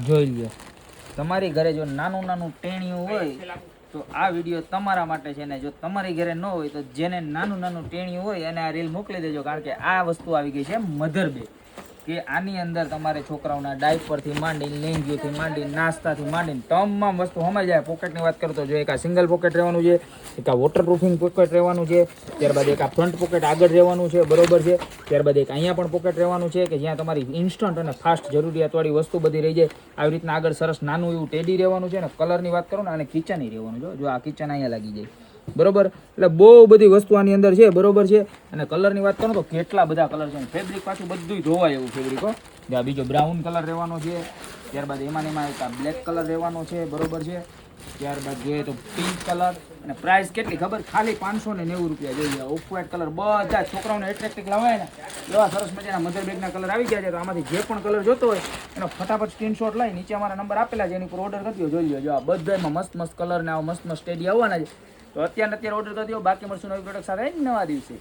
જોઈ લ્યો. તમારી ઘરે જો નાનું નાનું ટેણિયું હોય તો આ વિડીયો તમારા માટે છે ને જો તમારી ઘરે ન હોય તો જેને નાનું નાનું ટેણિયું હોય એને આ રીલ મોકલી દેજો. કારણ કે આ વસ્તુ આવી ગઈ છે મધર બેગ, કે આની અંદર તમારે છોકરાઓના ડાયપરથી માંડીને લેંગીઓથી માંડીને નાસ્તાથી માંડીને તમામ વસ્તુ સમાઈ જાય. પોકેટની વાત કરું તો જો એક આ સિંગલ પોકેટ રહેવાનું છે, એક આ વોટરપ્રૂફિંગ પોકેટ રહેવાનું છે, ત્યારબાદ એક આ ફ્રન્ટ પોકેટ આગળ રહેવાનું છે, બરોબર છે. ત્યારબાદ એક અહીંયા પણ પોકેટ રહેવાનું છે કે જ્યાં તમારી ઇન્સ્ટન્ટ અને ફાસ્ટ જરૂરિયાતવાળી વસ્તુ બધી રહી જાય. આવી રીતના આગળ સરસ નાનું એવું ટેડી રહેવાનું છે. અને કલરની વાત કરું ને અને કિચન રહેવાનું જો આ કિચન અહીંયા લાગી જાય, બરોબર. એટલે બહુ બધી વસ્તુ આની અંદર છે, બરોબર છે. અને કલરની વાત કરું તો કેટલા બધા કલર છે. ફેબ્રિક પાછું બધું ધોવાય એવું ફેબ્રિક હો. આ બીજો બ્રાઉન કલર રહેવાનો છે, ત્યારબાદ એમાં એક આ બ્લેક કલર રહેવાનો છે, બરોબર છે. ત્યારબાદ જોઈએ તો પિંક કલર. અને પ્રાઇસ કેટલી ખબર? ખાલી 590 રૂપિયા. જોઈએ ઓફ વ્હાઇટ કલર બધા છોકરાઓને એટ્રેક્ટિવ લાવાય ને એવા સરસ મજાના મધર બેગના કલર આવી ગયા છે. તો આમાંથી જે પણ કલર જોતો હોય એનો ફટાફટ સ્ક્રીનશોટ લઈ નીચે અમારા નંબર આપેલા છે એની પર ઓર્ડર કરી દો. જોઈ લો જો આ બધામાં મસ્ત મસ્ત કલર ને આવા મસ્ત મસ્ત ટેડી આવવાના છે. તો અત્યારે ઓર્ડર કરી દો. બાકી મળશું નવી પ્રોડક્ટ સાથે નવા દિવસે.